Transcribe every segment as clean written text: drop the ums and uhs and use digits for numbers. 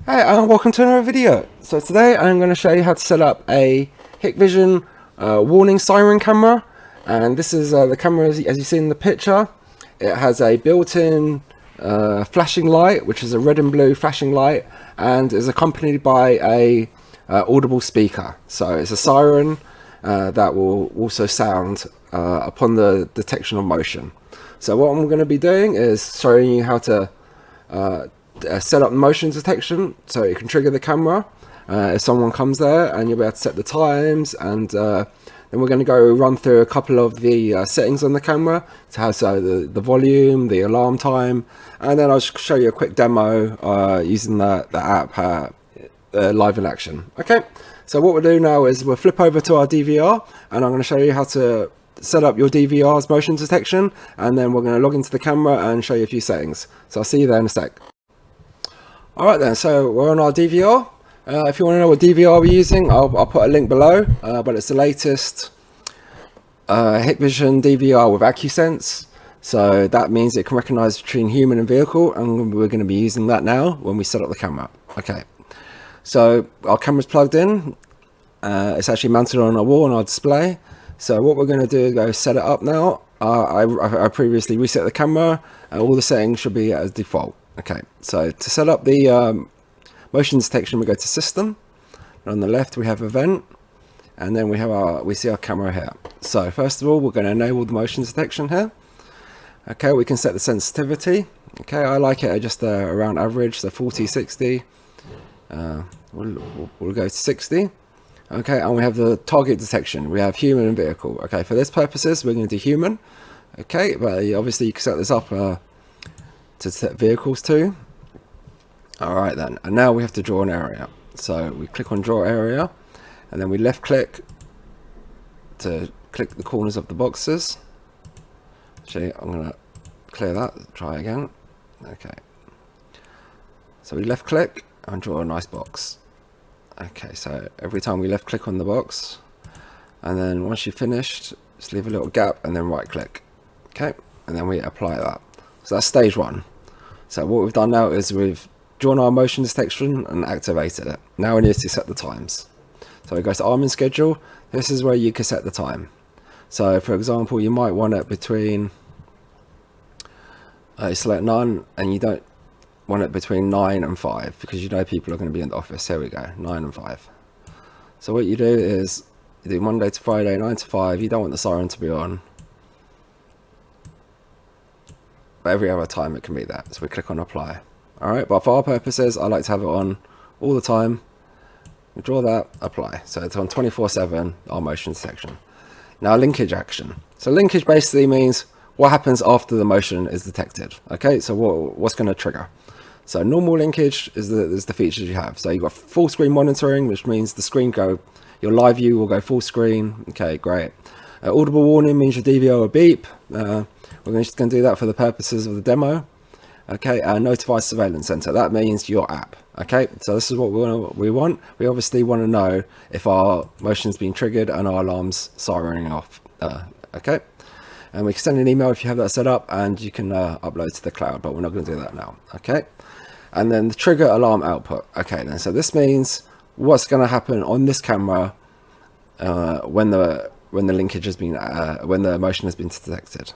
Hey, and welcome to another video. So today I'm going to show you how to set up a Hikvision warning siren camera, and this is the camera as you see in the picture. It has a built-in flashing light, which is a red and blue flashing light, and is accompanied by a audible speaker. So it's a siren that will also sound upon the detection of motion. So what I'm going to be doing is showing you how to set up motion detection so you can trigger the camera if someone comes there, and you'll be able to set the times, and then we're going to go run through a couple of the settings on the camera to have the volume, the alarm time, and then I'll show you a quick demo using the app live in action. Okay, so what we'll do now is we'll flip over to our DVR, and I'm going to show you how to set up your DVR's motion detection, and then we're going to log into the camera and show you a few settings. So I'll see you there in a sec. Alright then, so we're on our DVR. If you want to know what DVR we're using, I'll put a link below, but it's the latest Hikvision DVR with AcuSense. So that means it can recognize between human and vehicle, and we're going to be using that now when we set up the camera. Okay, so our camera's plugged in. It's actually mounted on a wall on our display. So what we're going to do is go set it up now. I previously reset the camera, and all the settings should be as default. Okay, so to set up the motion detection, we go to System, and on the left we have Event, and then we see our camera here. So first of all, we're going to enable the motion detection here. Okay, we can set the sensitivity. Okay, I like it at just around average, so 40, 60. We'll go to 60. Okay, and we have the target detection. We have human and vehicle. Okay, for this purposes, we're going to do human. Okay, but obviously you can set this up to set vehicles too. Alright then, and now we have to draw an area. So we click on draw area, and then we left click to click the corners of the boxes. Actually, I'm going to clear that, try again. Okay, so we left click and draw a nice box. Okay, so every time we left click on the box, and then once you've finished, just leave a little gap and then right click. Okay, and then we apply that. So that's stage one. So what we've done now is we've drawn our motion detection and activated it. Now we need to set the times. So we go to arm and schedule. This is where you can set the time. So for example, you might want it between, select none, and you don't want it between 9 and 5 because you know people are going to be in the office. Here we go, 9 and 5. So what you do is you do Monday to Friday, 9 to 5. You don't want the siren to be on. Every other time it can be that, so we click on apply. Alright, but for our purposes I like to have it on all the time. We draw that, apply, so it's on 24/7 our motion detection. Now linkage action. So linkage basically means what happens after the motion is detected. Okay, so what's going to trigger? So normal linkage is the features you have. So you've got full screen monitoring, which means the screen your live view will go full screen. Okay, great. Audible warning means your DVR will beep. We're just going to do that for the purposes of the demo. Okay, notify surveillance center. That means your app. Okay, so this is what we want. We obviously want to know if our motion's been triggered and our alarm's sirening off. Okay, and we can send an email if you have that set up, and you can upload to the cloud, but we're not going to do that now. Okay, and then the trigger alarm output. Okay, then so this means what's going to happen on this camera when the linkage has been when the motion has been detected.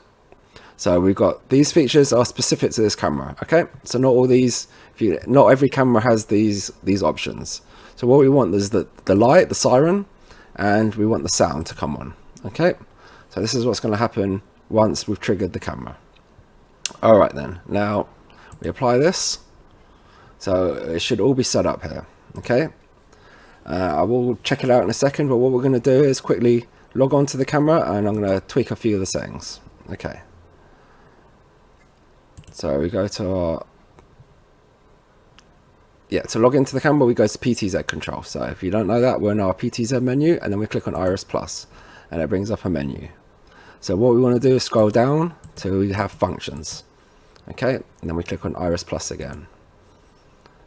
So we've got these features are specific to this camera. Okay, so not all these, not every camera has these options. So what we want is the light, the siren, and we want the sound to come on. Okay, so this is what's going to happen once we've triggered the camera. All right then, now we apply this. So it should all be set up here. Okay, I will check it out in a second, but what we're going to do is quickly log on to the camera, and I'm going to tweak a few of the settings. Okay. So we go to our, to log into the camera, we go to PTZ control. So if you don't know that, we're in our PTZ menu, and then we click on Iris Plus, and it brings up a menu. So what we want to do is scroll down till we have functions. Okay, and then we click on Iris Plus again.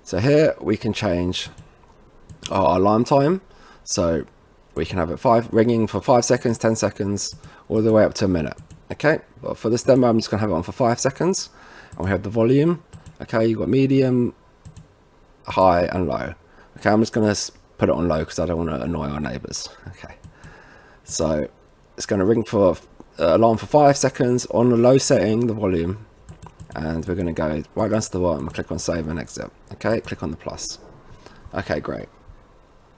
So here we can change our alarm time. So we can have it ringing for 5 seconds, 10 seconds, all the way up to a minute. Okay, but for this demo, I'm just going to have it on for 5 seconds. And we have the volume. Okay, you've got medium, high and low. Okay, I'm just going to put it on low because I don't want to annoy our neighbours. Okay, so it's going to ring for alarm for 5 seconds on the low setting, the volume, and we're going to go right down to the bottom, click on save and exit. Okay, click on the plus. Okay, great.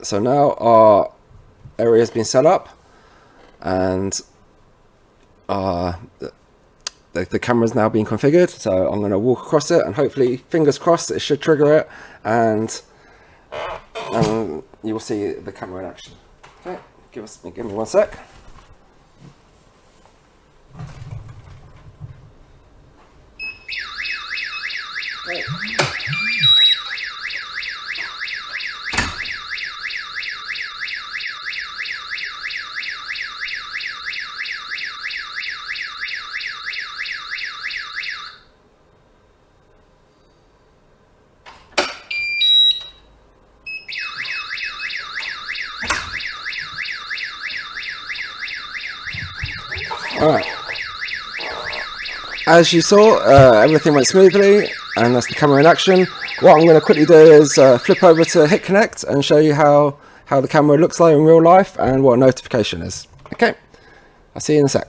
So now our area has been set up, and the camera's now being configured. So I'm going to walk across it, and hopefully, fingers crossed, it should trigger it, and you will see the camera in action. Okay, give me 1 sec. Okay. Alright, as you saw, everything went smoothly, and that's the camera in action. What I'm going to quickly do is flip over to HitConnect and show you how the camera looks like in real life and what a notification is. Okay, I'll see you in a sec.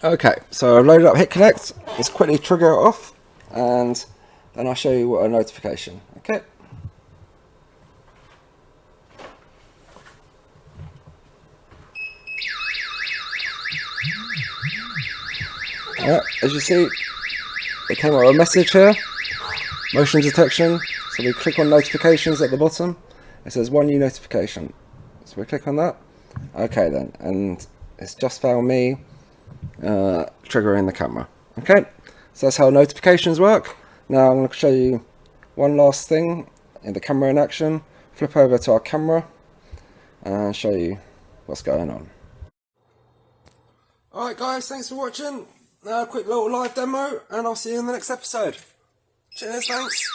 Okay, so I've loaded up HitConnect. Let's quickly trigger it off, and then I'll show you what a notification. Okay. As you see, it came up with a message here, motion detection. So we click on notifications at the bottom. It says 1 new notification. So we click on that. Okay then, and it's just found me triggering the camera. Okay, so that's how notifications work. Now I'm going to show you one last thing in the camera in action. Flip over to our camera and show you what's going on. Alright guys, thanks for watching. Quick little live demo, and I'll see you in the next episode. Cheers, thanks.